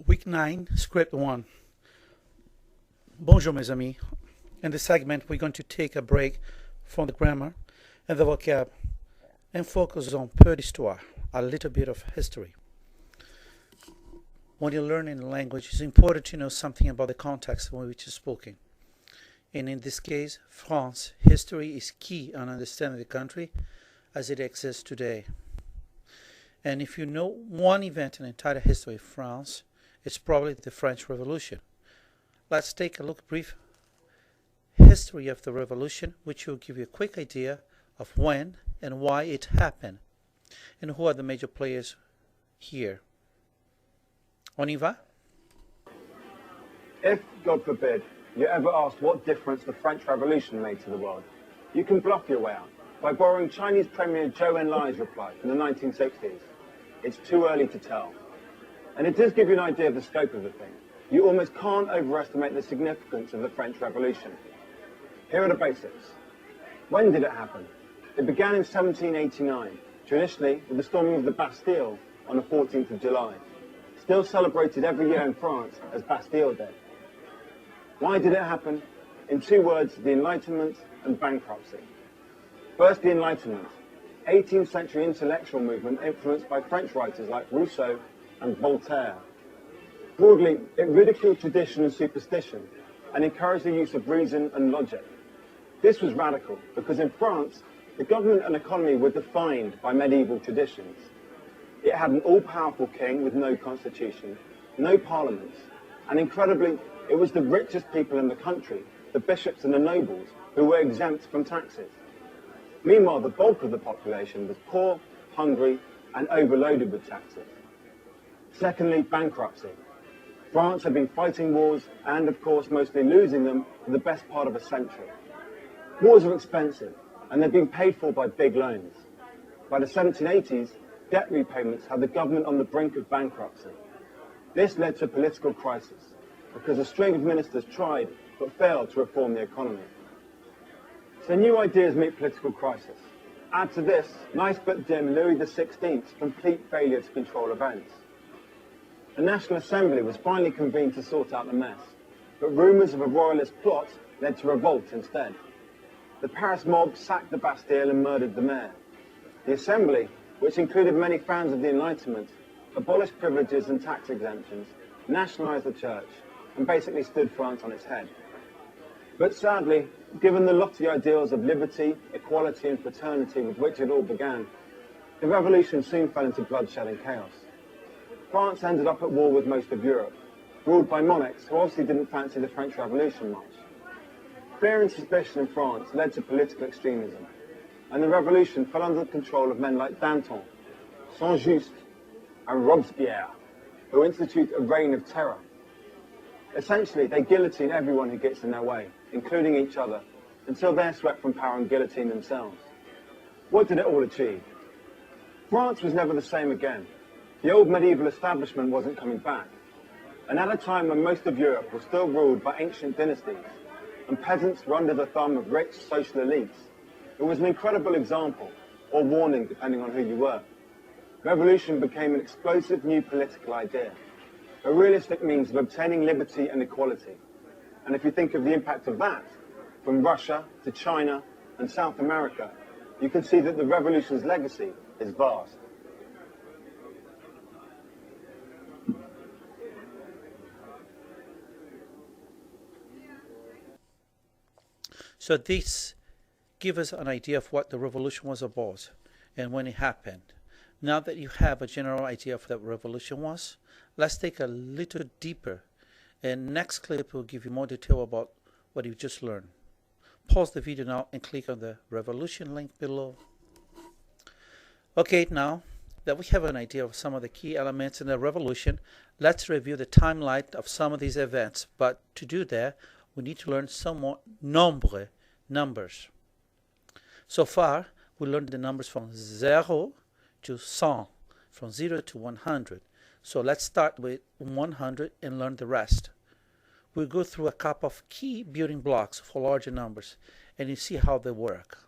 Week 9, Script 1. Bonjour mes amis. In this segment we're going to take a break from the grammar and the vocab and focus on peu d'histoire, a little bit of history. When you're learning a language, it's important to know something about the context in which it's spoken. And in this case, France, history is key on understanding the country as it exists today. And if you know one event in the entire history of France, it's probably the French Revolution. Let's take a look brief history of the revolution, which will give you a quick idea of when and why it happened, and who are the major players here. On y va? If, God forbid, you're ever asked what difference the French Revolution made to the world, you can bluff your way out by borrowing Chinese Premier Zhou Enlai's reply from the 1960s. It's too early to tell. And it does give you an idea of the scope of the thing. You almost can't overestimate the significance of the French Revolution. Here are the basics. When did it happen? It began in 1789, traditionally with the storming of the Bastille on the 14th of July, still celebrated every year in France as Bastille Day. Why did it happen? In two words, the Enlightenment and bankruptcy. First, the Enlightenment, 18th century intellectual movement influenced by French writers like Rousseau and Voltaire. Broadly, it ridiculed tradition and superstition and encouraged the use of reason and logic. This was radical because in France, the government and economy were defined by medieval traditions. It had an all-powerful king with no constitution, no parliaments, and incredibly, it was the richest people in the country, the bishops and the nobles, who were exempt from taxes. Meanwhile, the bulk of the population was poor, hungry, and overloaded with taxes. Secondly, bankruptcy. France had been fighting wars and, of course, mostly losing them for the best part of a century. Wars are expensive, and they've been paid for by big loans. By the 1780s, debt repayments had the government on the brink of bankruptcy. This led to a political crisis, because a string of ministers tried but failed to reform the economy. So new ideas meet political crisis. Add to this, nice but dim Louis XVI's complete failure to control events. The National Assembly was finally convened to sort out the mess, but rumours of a royalist plot led to revolt instead. The Paris mob sacked the Bastille and murdered the mayor. The Assembly, which included many fans of the Enlightenment, abolished privileges and tax exemptions, nationalised the church, and basically stood France on its head. But sadly, given the lofty ideals of liberty, equality and fraternity with which it all began, the revolution soon fell into bloodshed and chaos. France ended up at war with most of Europe, ruled by monarchs who obviously didn't fancy the French Revolution much. Fear and suspicion in France led to political extremism, and the revolution fell under the control of men like Danton, Saint-Just, and Robespierre, who instituted a reign of terror. Essentially, they guillotine everyone who gets in their way, including each other, until they're swept from power and guillotined themselves. What did it all achieve? France was never the same again. The old medieval establishment wasn't coming back. And at a time when most of Europe was still ruled by ancient dynasties, and peasants were under the thumb of rich social elites, it was an incredible example, or warning depending on who you were. Revolution became an explosive new political idea, a realistic means of obtaining liberty and equality. And if you think of the impact of that, from Russia to China and South America, you can see that the revolution's legacy is vast. So this gives us an idea of what the revolution was about and when it happened. Now that you have a general idea of what the revolution was, let's take a little deeper. And next clip will give you more detail about what you just learned. Pause the video now and click on the revolution link below. Okay, now that we have an idea of some of the key elements in the revolution, let's review the timeline of some of these events. But to do that, we need to learn some more numbers. So far, we learned the numbers from 0 to 100, from 0 to 100. So let's start with 100 and learn the rest. We'll go through a couple of key building blocks for larger numbers, and you see how they work.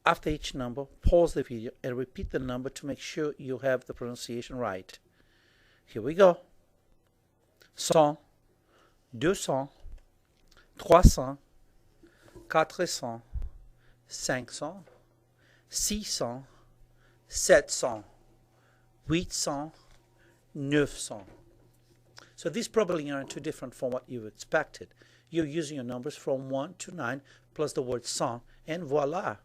After each number, pause the video and repeat the number to make sure you have the pronunciation right. Here we go. 100, 200, 300, 400, 500, 600, 700, 800, 900. So these probably aren't too different from what you expected. You're using your numbers from 1 to 9 plus the word cent, and voila.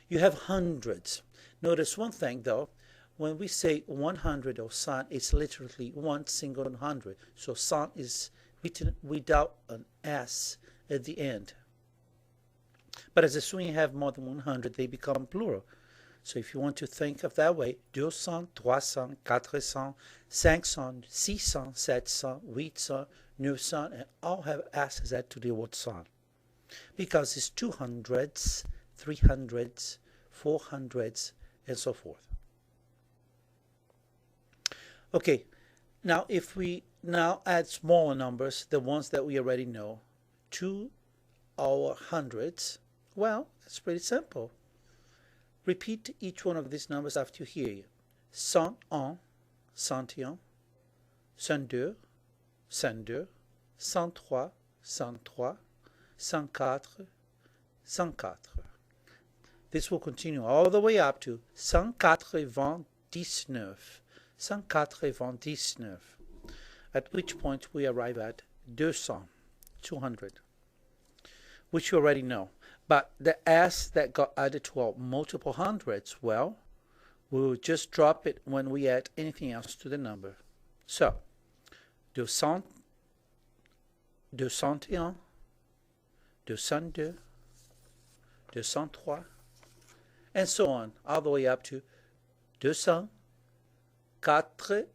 You have hundreds. Notice one thing though, when we say 100 or cent, it's literally one single hundred. So cent is written without an S at the end. But as soon as you have more than 100, they become plural. So if you want to think of that way, 200, 300, 400, 500, 600, 700, 800, 900, and all have S's added to the word cent. Because it's 200s, 300s, 400s, and so forth. Okay, now if we now add smaller numbers, the ones that we already know, to our hundreds, well, it's pretty simple. Repeat each one of these numbers after you hear you. 101, 101, 102, 102, 103, 103, 104, 104. This will continue all the way up to 199, 199, at which point we arrive at 200, 200, which you already know. But the S that got added to our multiple hundreds, well, we'll just drop it when we add anything else to the number. So, 200, 201, 202, 203, and so on, all the way up to 299,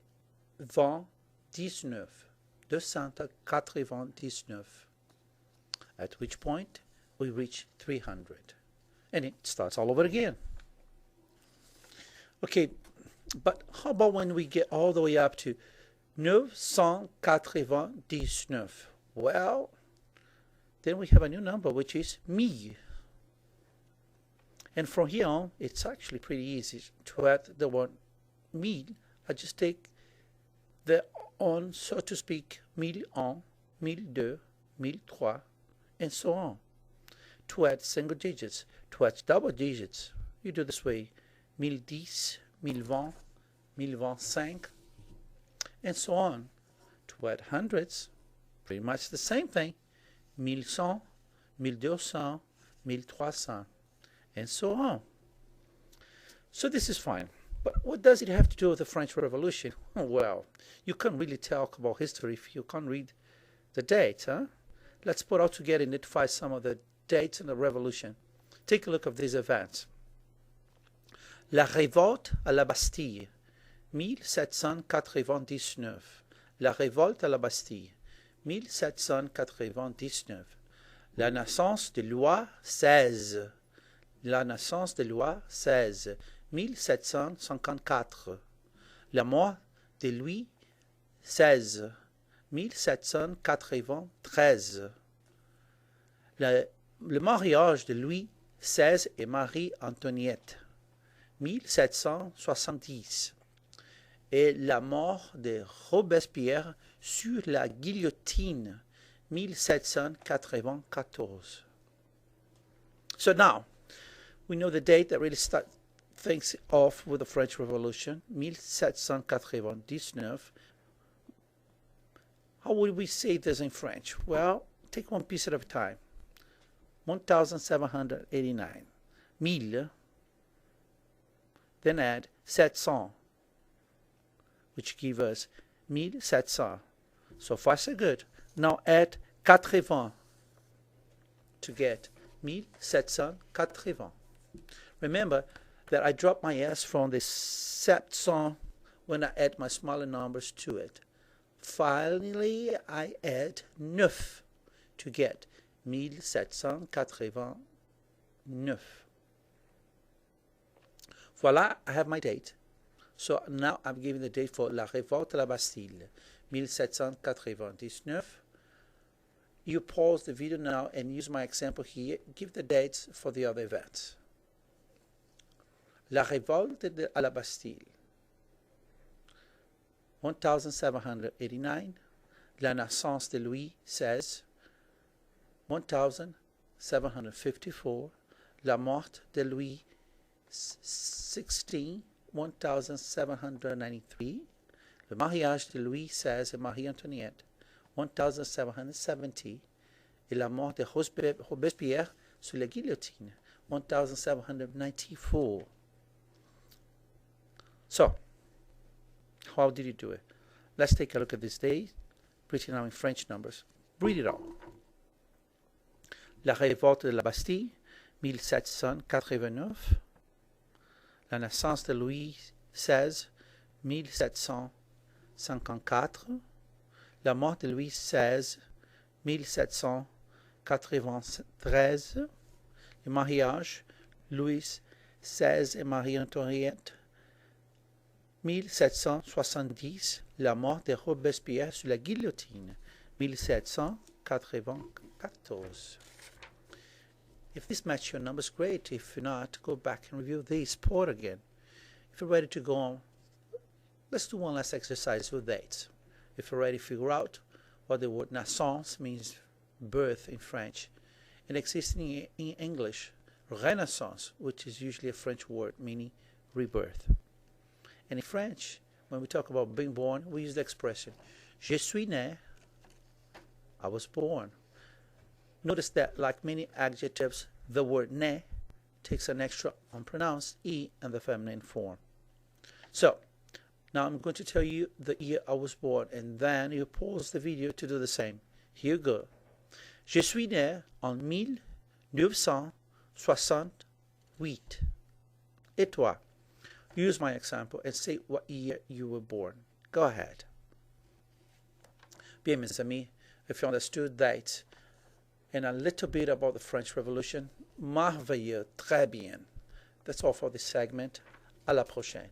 299, at which point we reach 300, and it starts all over again. Okay, but how about when we get all the way up to 999? Well, then we have a new number, which is 1000. And from here on, it's actually pretty easy to add the word 1000. I just take the on, so to speak, 1001, 1002, 1003, and so on. To add single digits, to add double digits, you do this way: 1010, 1020, 1025, and so on. To add hundreds, pretty much the same thing: 1100, 1200, 1300, and so on. So this is fine. But what does it have to do with the French Revolution? Well, you can't really talk about history if you can't read the dates, huh? Let's put all together and identify some of the dates in the Revolution. Take a look at these events. La révolte à la Bastille, 1799. La révolte à la Bastille, 1799. La naissance de Louis XVI. La naissance de Louis XVI, 1754. La mort de Louis XVI, 1793. Le mariage de Louis XVI et Marie-Antoinette, 1770. Et la mort de Robespierre sur la guillotine, 1794. So now, we know the date that really starts things off with the French Revolution, 1799. How would we say this in French? Well, take one piece at a time. 1789. 1000. Then add 700, which gives us 1700. So far, so good. Now add 80 to get 1780. Remember that I drop my S from the 700 when I add my smaller numbers to it. Finally, I add 9 to get 1789. Voila, I have my date. So now I'm giving the date for La Révolte à la Bastille, 1799. You pause the video now and use my example here. Give the dates for the other events. La Révolte à la Bastille, 1789. La naissance de Louis XVI, 1754. La mort de Louis XVI, 1793. Le mariage de Louis XVI et Marie-Antoinette, 1770. Et la mort de Robespierre sous la guillotine, 1794. So, how did he do it? Let's take a look at this day, written down in French numbers. Read it all. La révolte de la Bastille, 1789. La naissance de Louis XVI, 1754. La mort de Louis XVI, 1793. Le mariage, Louis XVI et Marie-Antoinette, 1770. La mort de Robespierre sous la guillotine, 1794. If this matches your numbers, great. If not, go back and review this part again. If you're ready to go on, let's do one last exercise with dates. If you're ready to figure out what the word naissance means, birth in French, and existing in English, renaissance, which is usually a French word meaning rebirth. And in French, when we talk about being born, we use the expression je suis né, I was born. Notice that, like many adjectives, the word né takes an extra unpronounced E in the feminine form. So, now I'm going to tell you the year I was born, and then you pause the video to do the same. Here you go. Je suis né en 1968. Et toi? Use my example and say what year you were born. Go ahead. Bien, mes amis, if you understood that and a little bit about the French Revolution, merveilleux, très bien. That's all for this segment. À la prochaine.